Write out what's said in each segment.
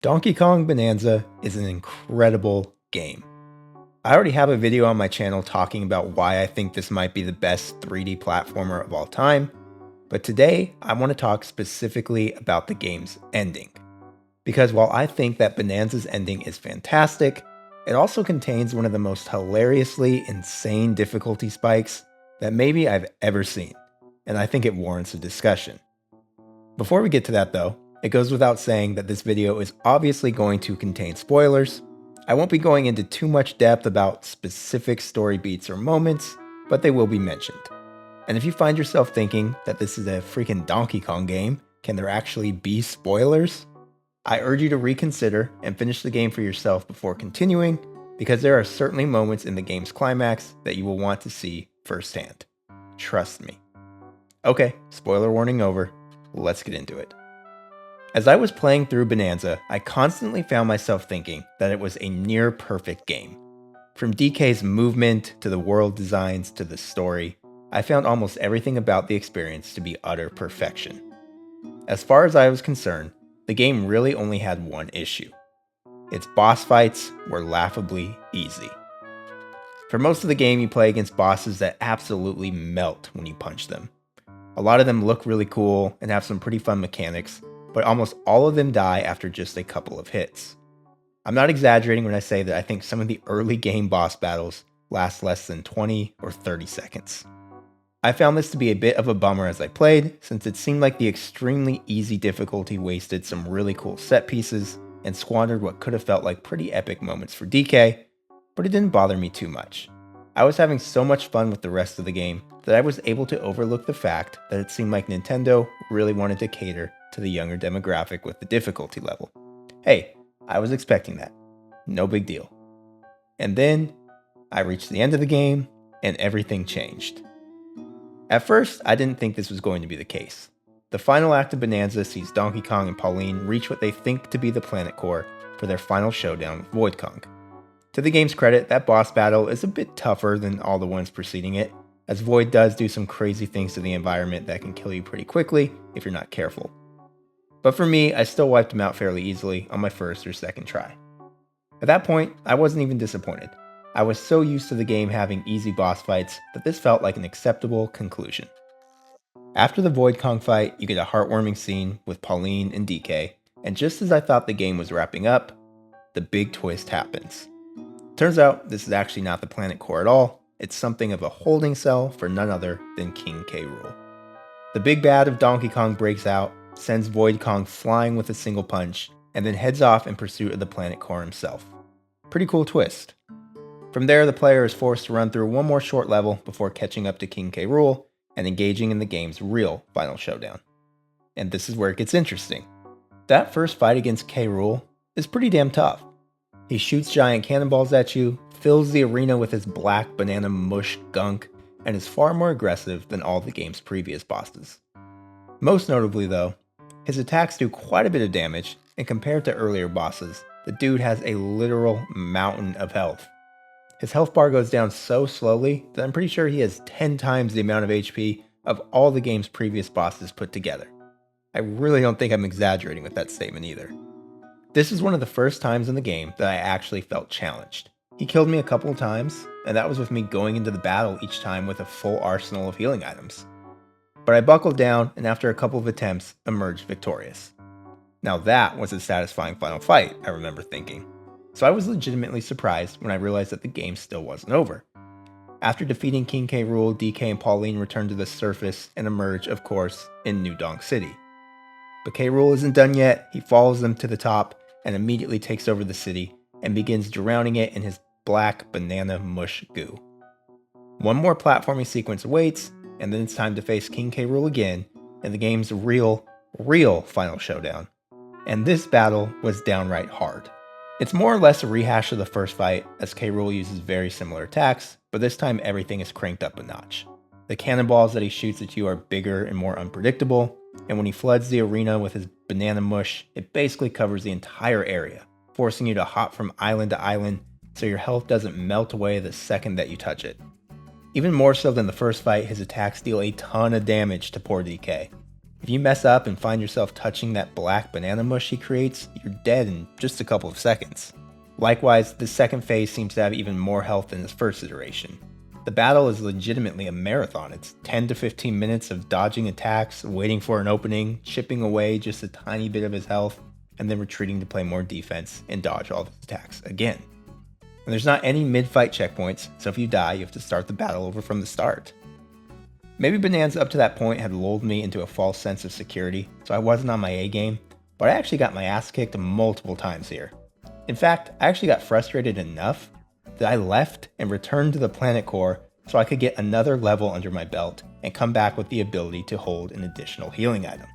Donkey Kong Bananza is an incredible game. I already have a video on my channel talking about why I think this might be the best 3D platformer of all time, but today I want to talk specifically about the game's ending. Because while I think that Bananza's ending is fantastic, it also contains one of the most hilariously insane difficulty spikes that maybe I've ever seen, and I think it warrants a discussion. Before we get to that though, it goes without saying that this video is obviously going to contain spoilers. I won't be going into too much depth about specific story beats or moments, but they will be mentioned. And if you find yourself thinking that this is a freaking Donkey Kong game, can there actually be spoilers? I urge you to reconsider and finish the game for yourself before continuing, because there are certainly moments in the game's climax that you will want to see firsthand. Trust me. Okay, spoiler warning over. Let's get into it. As I was playing through Bananza, I constantly found myself thinking that it was a near perfect game. From DK's movement to the world designs to the story, I found almost everything about the experience to be utter perfection. As far as I was concerned, the game really only had one issue. Its boss fights were laughably easy. For most of the game, you play against bosses that absolutely melt when you punch them. A lot of them look really cool and have some pretty fun mechanics, but almost all of them die after just a couple of hits. I'm not exaggerating when I say that I think some of the early game boss battles last less than 20 or 30 seconds. I found this to be a bit of a bummer as I played, since it seemed like the extremely easy difficulty wasted some really cool set pieces and squandered what could have felt like pretty epic moments for DK, but it didn't bother me too much. I was having so much fun with the rest of the game that I was able to overlook the fact that it seemed like Nintendo really wanted to cater to the younger demographic with the difficulty level. Hey, I was expecting that. No big deal. And then, I reached the end of the game, and everything changed. At first, I didn't think this was going to be the case. The final act of Bananza sees Donkey Kong and Pauline reach what they think to be the planet core for their final showdown with Void Kong. To the game's credit, that boss battle is a bit tougher than all the ones preceding it, as Void does do some crazy things to the environment that can kill you pretty quickly if you're not careful. But for me, I still wiped him out fairly easily on my first or second try. At that point, I wasn't even disappointed. I was so used to the game having easy boss fights that this felt like an acceptable conclusion. After the Void Kong fight, you get a heartwarming scene with Pauline and DK, and just as I thought the game was wrapping up, the big twist happens. Turns out, this is actually not the planet core at all. It's something of a holding cell for none other than King K. Rool. The big bad of Donkey Kong breaks out, sends Void Kong flying with a single punch, and then heads off in pursuit of the planet core himself. Pretty cool twist. From there, the player is forced to run through one more short level before catching up to King K. Rool and engaging in the game's real final showdown. And this is where it gets interesting. That first fight against K. Rool is pretty damn tough. He shoots giant cannonballs at you, fills the arena with his black banana mush gunk, and is far more aggressive than all the game's previous bosses. Most notably though, his attacks do quite a bit of damage, and compared to earlier bosses, the dude has a literal mountain of health. His health bar goes down so slowly that I'm pretty sure he has 10 times the amount of HP of all the game's previous bosses put together. I really don't think I'm exaggerating with that statement either. This is one of the first times in the game that I actually felt challenged. He killed me a couple of times, and that was with me going into the battle each time with a full arsenal of healing items. But I buckled down, and after a couple of attempts, emerged victorious. Now that was a satisfying final fight, I remember thinking. So I was legitimately surprised when I realized that the game still wasn't over. After defeating King K. Rool, DK and Pauline return to the surface and emerge, of course, in New Donk City. But K. Rool isn't done yet. He follows them to the top and immediately takes over the city and begins drowning it in his black banana mush goo. One more platforming sequence awaits, and then it's time to face King K. Rool again in the game's real final showdown. And this battle was downright hard. It's more or less a rehash of the first fight, as K. Rool uses very similar attacks, but this time everything is cranked up a notch. The cannonballs that he shoots at you are bigger and more unpredictable, and when he floods the arena with his banana mush, it basically covers the entire area, forcing you to hop from island to island so your health doesn't melt away the second that you touch it. Even more so than the first fight, his attacks deal a ton of damage to poor DK. If you mess up and find yourself touching that black banana mush he creates, you're dead in just a couple of seconds. Likewise, the second phase seems to have even more health than his first iteration. The battle is legitimately a marathon. It's 10 to 15 minutes of dodging attacks, waiting for an opening, chipping away just a tiny bit of his health, and then retreating to play more defense and dodge all the attacks again. And there's not any mid-fight checkpoints, so if you die, you have to start the battle over from the start. Maybe Bananza up to that point had lulled me into a false sense of security, so I wasn't on my A game, but I actually got my ass kicked multiple times here. In fact, I actually got frustrated enough that I left and returned to the planet core so I could get another level under my belt and come back with the ability to hold an additional healing item.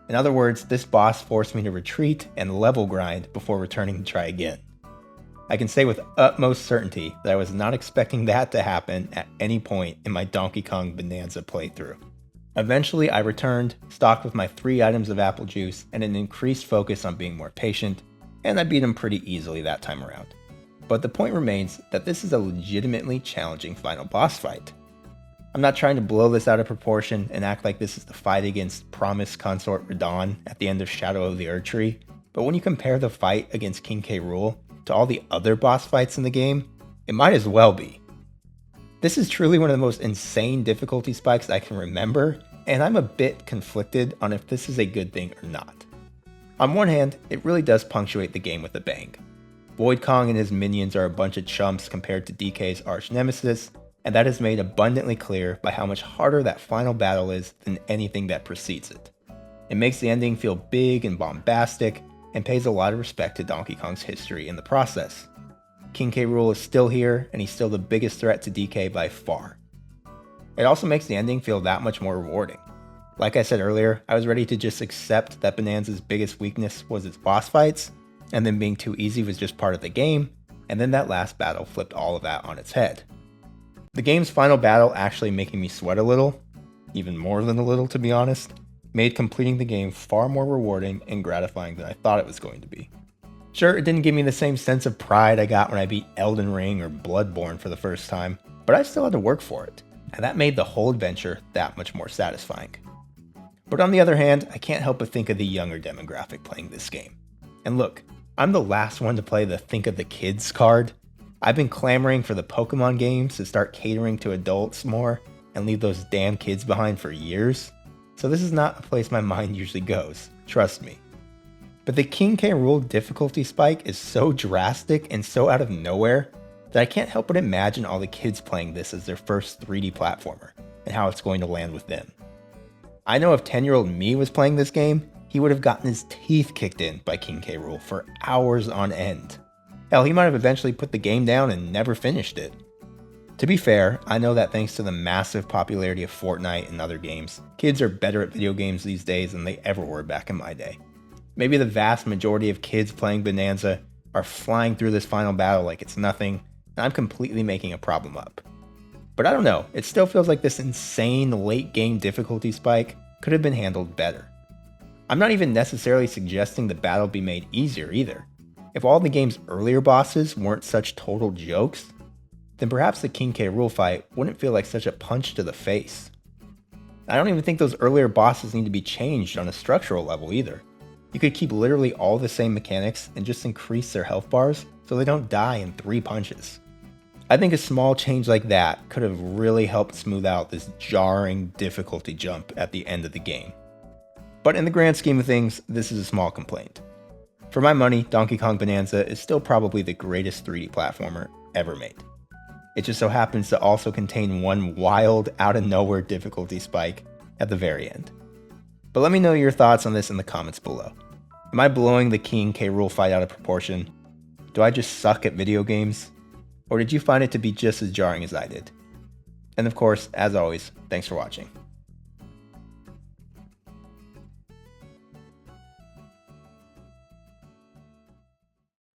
In other words, this boss forced me to retreat and level grind before returning to try again. I can say with utmost certainty that I was not expecting that to happen at any point in my Donkey Kong Bananza playthrough. Eventually I returned, stocked with my 3 items of apple juice and an increased focus on being more patient, and I beat him pretty easily that time around. But the point remains that this is a legitimately challenging final boss fight. I'm not trying to blow this out of proportion and act like this is the fight against Promise Consort Radon at the end of Shadow of the Erdtree, but when you compare the fight against King K. Rool to all the other boss fights in the game, it might as well be. This is truly one of the most insane difficulty spikes I can remember, and I'm a bit conflicted on if this is a good thing or not. On one hand, it really does punctuate the game with a bang. Void Kong and his minions are a bunch of chumps compared to DK's arch nemesis, and that is made abundantly clear by how much harder that final battle is than anything that precedes it. It makes the ending feel big and bombastic, and pays a lot of respect to Donkey Kong's history in the process. King K. Rool is still here, and he's still the biggest threat to DK by far. It also makes the ending feel that much more rewarding. Like I said earlier, I was ready to just accept that Bananza's biggest weakness was its boss fights, and then being too easy was just part of the game, and then that last battle flipped all of that on its head. The game's final battle actually making me sweat a little, even more than a little to be honest, made completing the game far more rewarding and gratifying than I thought it was going to be. Sure, it didn't give me the same sense of pride I got when I beat Elden Ring or Bloodborne for the first time, but I still had to work for it, and that made the whole adventure that much more satisfying. But on the other hand, I can't help but think of the younger demographic playing this game. And look, I'm the last one to play the think of the kids card. I've been clamoring for the Pokemon games to start catering to adults more and leave those damn kids behind for years, so this is not a place my mind usually goes, trust me. But the King K. Rool difficulty spike is so drastic and so out of nowhere that I can't help but imagine all the kids playing this as their first 3D platformer and how it's going to land with them. I know if 10-year-old me was playing this game, he would have gotten his teeth kicked in by King K. Rool for hours on end. Hell, he might have eventually put the game down and never finished it. To be fair, I know that thanks to the massive popularity of Fortnite and other games, kids are better at video games these days than they ever were back in my day. Maybe the vast majority of kids playing Bananza are flying through this final battle like it's nothing, and I'm completely making a problem up. But I don't know, it still feels like this insane late game difficulty spike could have been handled better. I'm not even necessarily suggesting the battle be made easier either. If all the game's earlier bosses weren't such total jokes, then perhaps the King K. Rool fight wouldn't feel like such a punch to the face. I don't even think those earlier bosses need to be changed on a structural level either. You could keep literally all the same mechanics and just increase their health bars so they don't die in 3 punches. I think a small change like that could have really helped smooth out this jarring difficulty jump at the end of the game. But in the grand scheme of things, this is a small complaint. For my money, Donkey Kong Bananza is still probably the greatest 3D platformer ever made. It just so happens to also contain one wild, out-of-nowhere difficulty spike at the very end. But let me know your thoughts on this in the comments below. Am I blowing the King K. Rool fight out of proportion? Do I just suck at video games? Or did you find it to be just as jarring as I did? And of course, as always, thanks for watching.